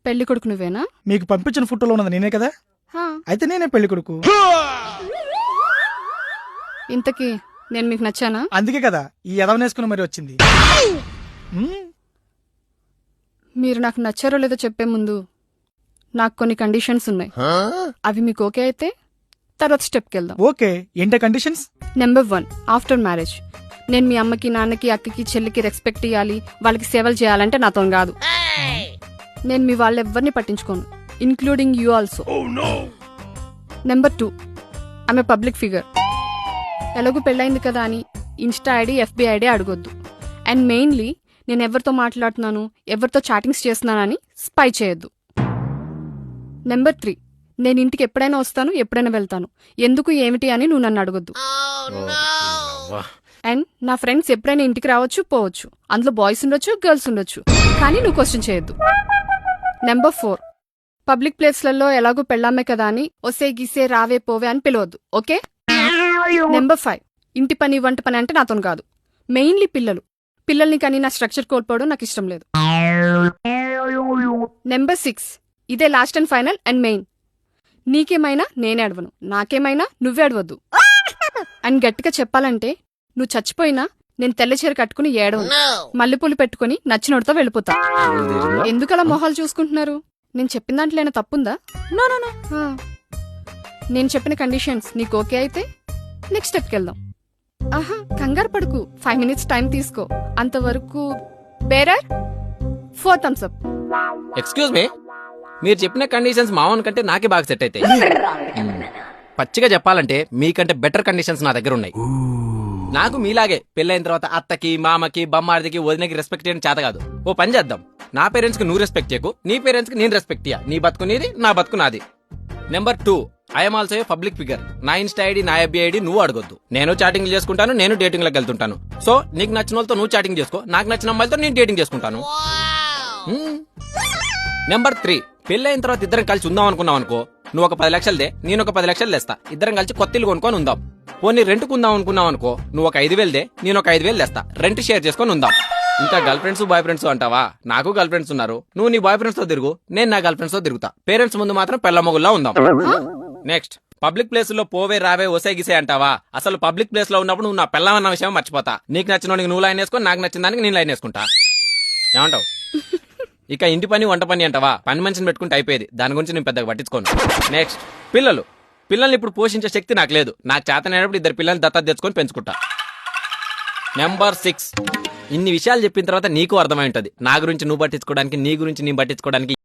పెళ్లి కొడుకు నువ్వేనా? మీకు పంపించిన ఫోటోలో ఉన్నది నేనే కదా, హా. అయితే నేనే పెళ్లి కొడుకు. ఇంతకీ నేను మీకు నచ్చానా? అందుకే కదా ఈ ఎదవనేసుకుని మరి వచ్చింది. మీరు నాకు నచ్చారో లేదో చెప్పే ముందు నాకు కొన్ని కండిషన్స్ ఉన్నాయి. అవి మీకు ఓకే అయితే తర్వాత స్టెప్కి వెళ్దాం. ఓకే, ఏంటే కండిషన్స్? నెంబర్ 1, ఆఫ్టర్ మ్యారేజ్ నేను మీ అమ్మకి, నాన్నకి, అక్కకి, చెల్లికి రెస్పెక్ట్ ఇవ్వాలి, వాళ్ళకి సేవలు చేయాలంటే నాతో కాదు. నేను మీ వాళ్ళెవ్వరిని పట్టించుకోను, ఇంక్లూడింగ్ యూ ఆల్సో. నెంబర్ 2, ఆమె పబ్లిక్ ఫిగర్. ఎలాగూ పెళ్ళైంది కదా అని ఇన్స్టా ఐడి, ఎఫ్బి ఐడి అడగొద్దు. అండ్ మెయిన్లీ నేను ఎవరితో మాట్లాడుతున్నాను, ఎవరితో చాటింగ్స్ చేస్తున్నానని స్పై చేయొద్దు. నెంబర్ 3, నేను ఇంటికి ఎప్పుడైనా వస్తాను, ఎప్పుడైనా వెళ్తాను, ఎందుకు ఏమిటి అని నువ్వు నన్ను అడగొద్దు. అండ్ నా ఫ్రెండ్స్ ఎప్పుడైనా ఇంటికి రావచ్చు, పోవచ్చు, అందులో బాయ్స్ ఉండొచ్చు, గర్ల్స్ ఉండొచ్చు, కానీ నువ్వు క్వశ్చన్ చేయొద్దు. నెంబర్ 4, పబ్లిక్ ప్లేస్లలో ఎలాగో పెళ్ళామే కదా అని ఒసే గిసే రావే పోవే అని పిలవద్దు, ఓకే? నెంబర్ 5, ఇంటి పని వంట పని అంటే నాతో కాదు. మెయిన్లీ పిల్లల్ని కానీ నా స్ట్రక్చర్ కోల్పోవడం నాకు ఇష్టం లేదు. నెంబర్ 6, ఇదే last and final and main, నీకేమైనా నేనే అడవను, నాకేమైనా నువ్వే అడవద్దు. అండ్ గట్టిగా చెప్పాలంటే నువ్వు చచ్చిపోయినా నేను తెల్ల చీర కట్టుకుని ఏడవను, మల్లెపూలు పెట్టుకుని నచ్చినోడితో వెళ్ళిపోతా. ఎందుకలా మొహాలు చూసుకుంటున్నారు? నేను చెప్పిన దాంట్లో ఏమైనా తప్పుందా? నో. నేను చెప్పిన కండిషన్స్ నీకు ఓకే అయితే నెక్స్ట్ స్టెప్కి వెళ్దాం. ఆహా, కంగారు పడుకు, 5 minutes టైం తీసుకో. అంతవరకు bearer 4 thumbs up. Excuse me, మీరు చెప్పిన కండిషన్స్ మావన్ కంటే నాకే బాగా సెట్ అవుతాయి. పచ్చిగా చెప్పాలంటే మీకంటే బెటర్ కండిషన్స్ నా దగ్గర ఉన్నాయి. నాకు మీలాగే పెళ్ళైన తర్వాత అత్తకి, మామకి, బొమ్మార్దికి, వదినకి రెస్పెక్ట్ చేయడం చేత కాదు. ఓ పని చేద్దాం, నా పేరెంట్స్ కి నువ్వు రెస్పెక్ట్ చేయకు, నీ పేరెంట్స్ కి నేను రెస్పెక్ట్ ఇయ్య. నీ బతుకు నీది, నా బతుకు నాది. Number 2, I'm also a public figure. నా ఇన్స్టా ఐడి, నా ఎఫ్బి ఐడి నువ్వు అడగొద్దు. నేను చాటింగ్ చేసుకుంటాను, నేను డేటింగ్ లకు వెళ్తుంటాను. సో నీకు నచ్చిన వాళ్ళతో నువ్వు చాటింగ్ చేసుకో, నాకు నచ్చిన అమ్మాయిలతో నేను డేటింగ్ చేసుకుంటాను. నెంబర్ 3, పెళ్ళైన తర్వాత ఇద్దరం కలిసి ఉందాం అనుకున్నాం అనుకో, నువ్వు ఒక 10 లక్షలదే, నేను ఒక 10 లక్షలు తెస్తా, ఇద్దరం కలిసి కొత్త ఇల్లు కొనుక్కొని ఉందాం. పోనీ రెంట్కు ఉందాం అనుకున్నాం అనుకో, నువ్వు ఒక 5,000దే, నేను ఒక 5,000 తెస్తా, రెంట్ షేర్ చేసుకొని ఉందాం. ఇంకా గర్ల్ ఫ్రెండ్స్, బాయ్ ఫ్రెండ్స్ అంటావా? నాకు గర్ల్ ఫ్రెండ్స్ ఉన్నారు, నువ్వు నీ బాయ్ ఫ్రెండ్స్ తో తిరుగు, నేను నా గర్ల్ ఫ్రెండ్స్ తో తిరుగుతా. పేరెంట్స్ ముందు మాత్రం పెళ్ళమొగుల్లా ఉందాం. నెక్స్ట్, పబ్లిక్ ప్లేస్ లో పోవే రావే ఒసే గిసే అంటావా? అసలు పబ్లిక్ ప్లేస్ లో ఉన్నప్పుడు నువ్వు నా పెళ్ళమన్న విషయం మర్చిపోతా. నీకు నచ్చిన నువ్వు లైన్ వేసుకో, నాకు నచ్చిన దానికి నేను లైన్ వేసుకుంటా. ఏమంటావు? ఇక ఇంటి పని వంట పని అంటావా? పని మనిషిని పెట్టుకుంటే అయిపోయేది, దాని గురించి నేను పెద్దగా పట్టించుకోను. నెక్స్ట్, పిల్లల్ని ఇప్పుడు పోషించే శక్తి నాకు లేదు. నాకు చేతనైనప్పుడు 2 పిల్లల్ని దత్తత తెచ్చుకొని పెంచుకుంటా. నెంబర్ 6, ఇన్ని విషయాలు చెప్పిన తర్వాత నీకు అర్థమై ఉంటది నా గురించి నువ్వు పట్టించుకోవడానికి, నీ గురించి నేను పట్టించుకోవడానికి